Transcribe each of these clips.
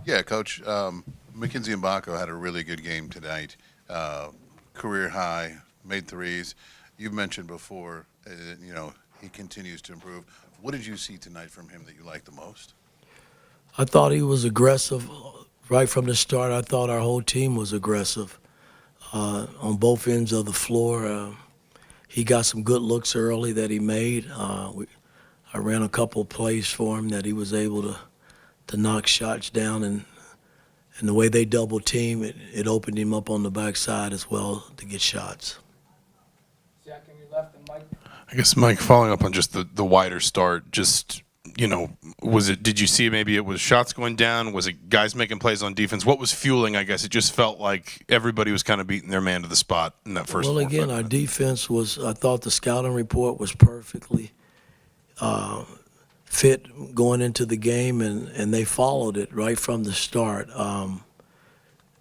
Yeah, Coach. Mackenzie Mbako had a really good game tonight. Career high, made threes. You've mentioned before, he continues to improve. What did you see tonight from him that you liked the most? I thought he was aggressive right from the start. I thought our whole team was aggressive on both ends of the floor. He got some good looks early that he made. I ran a couple of plays for him that he was able to knock shots down, and the way they double team, it opened him up on the backside as well to get shots. Zach on your left and Mike. I guess, Mike, following up on just the wider start, just, did you see maybe it was shots going down? Was it guys making plays on defense? What was fueling, I guess? It just felt like everybody was kind of beating their man to the spot in that first. Well, again, our defense I thought the scouting report was perfectly fit going into the game, and they followed it right from the start.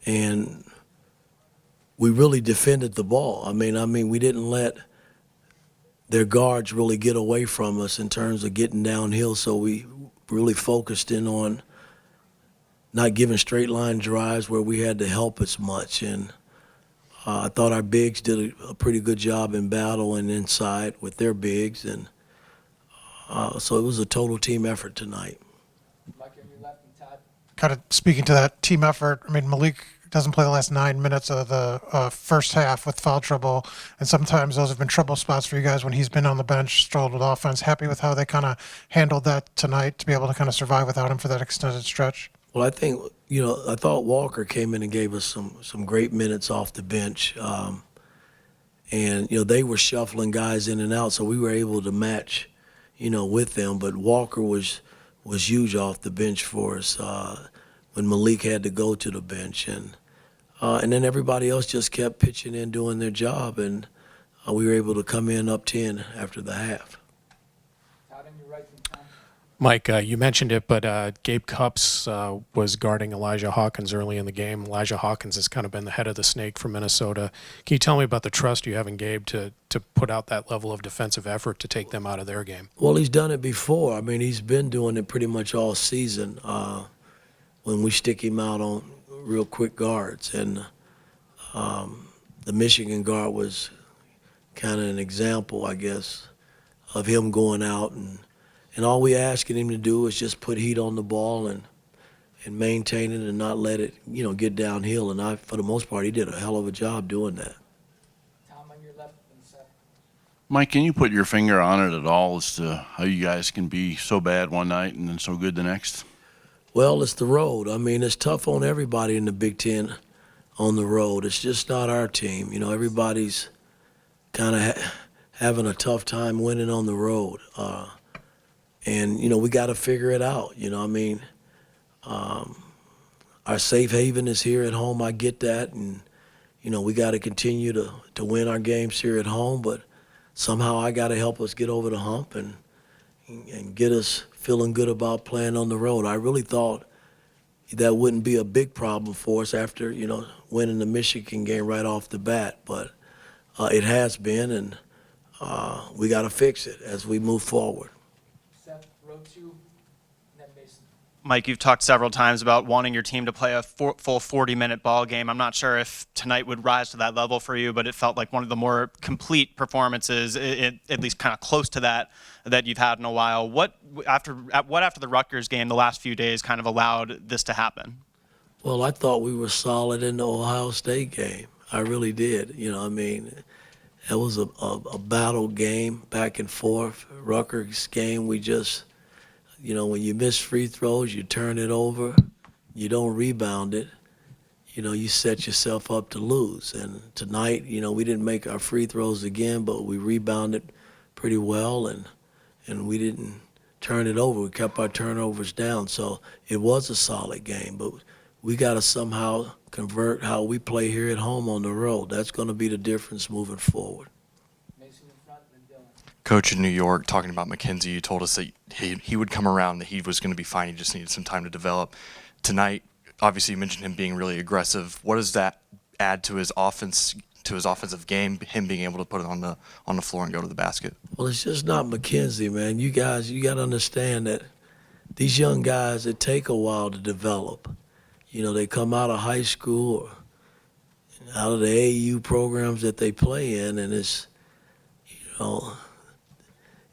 And we really defended the ball. I mean, we didn't let their guards really get away from us in terms of getting downhill, so we really focused in on not giving straight line drives where we had to help as much. And I thought our bigs did a pretty good job in battle and inside with their bigs, and so it was a total team effort tonight. Mike on your left and Todd. Kind of speaking to that team effort, I mean, Malik doesn't play the last 9 minutes of the first half with foul trouble, and sometimes those have been trouble spots for you guys when he's been on the bench, struggled with offense. Happy with how they kind of handled that tonight to be able to kind of survive without him for that extended stretch? Well, I think, I thought Walker came in and gave us some great minutes off the bench. And, they were shuffling guys in and out, so we were able to match, with them. But Walker was huge off the bench for us when Malik had to go to the bench. And then everybody else just kept pitching in, doing their job, and we were able to come in up 10 after the half. Todd on your right and Tom. Mike, you mentioned it, but Gabe Cupps was guarding Elijah Hawkins early in the game. Elijah Hawkins has kind of been the head of the snake for Minnesota. Can you tell me about the trust you have in Gabe to put out that level of defensive effort to take them out of their game? Well, he's done it before. I mean, he's been doing it pretty much all season when we stick him out on real quick guards. And the Michigan guard was kind of an example, I guess, of him going out. And all we asking him to do is just put heat on the ball and maintain it and not let it, get downhill. And for the most part, he did a hell of a job doing that. Tom on your left and Seth. Mike, can you put your finger on it at all as to how you guys can be so bad one night and then so good the next? Well, it's the road. I mean, it's tough on everybody in the Big Ten on the road. It's just not our team. Everybody's kind of having a tough time winning on the road. And, we got to figure it out. Our safe haven is here at home. I get that. And, we got to continue to win our games here at home. But somehow I got to help us get over the hump and get us feeling good about playing on the road. I really thought that wouldn't be a big problem for us after, winning the Michigan game right off the bat. But it has been, and we got to fix it as we move forward. Seth, row 2, Ned Mason. Mike, you've talked several times about wanting your team to play a full 40-minute ball game. I'm not sure if tonight would rise to that level for you, but it felt like one of the more complete performances, at least kind of close to that you've had in a while. What after the Rutgers game the last few days kind of allowed this to happen? Well, I thought we were solid in the Ohio State game. I really did. It was a battle game, back and forth. Rutgers game, we just, when you miss free throws, you turn it over, you don't rebound it, you set yourself up to lose. And tonight, we didn't make our free throws again, but we rebounded pretty well, and we didn't turn it over. We kept our turnovers down. So it was a solid game, but we got to somehow convert how we play here at home on the road. That's going to be the difference moving forward. Mason in front and Dylan. Coach in New York, talking about Mackenzie, you told us that he would come around, that he was going to be fine. He just needed some time to develop. Tonight, obviously, you mentioned him being really aggressive. What does that add to his offense, to his offensive game, him being able to put it on the floor and go to the basket? Well, it's just not Mackenzie, man. You guys, you got to understand that these young guys, it take a while to develop. you know, they come out of high school or out of the AAU programs that they play in, and it's, you know,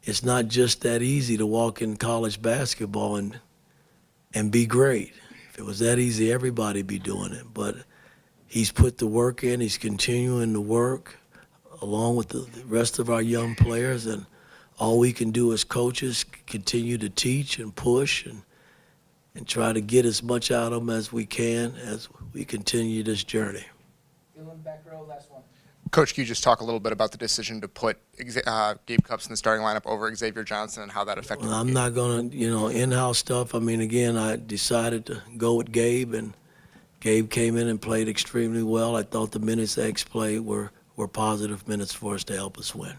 it's not just that easy to walk in college basketball and be great. If it was that easy, everybody'd be doing it. But he's put the work in. He's continuing to work along with the rest of our young players, and all we can do as coaches continue to teach and push and try to get as much out of them as we can as we continue this journey. Dylan, back row, last one. Coach, can you just talk a little bit about the decision to put Gabe Cupps in the starting lineup over Xavier Johnson and how that affected Well, the I'm game? not going to, you know, in-house stuff. I mean, again, I decided to go with Gabe, and Gabe came in and played extremely well. I thought the minutes X played were positive minutes for us to help us win.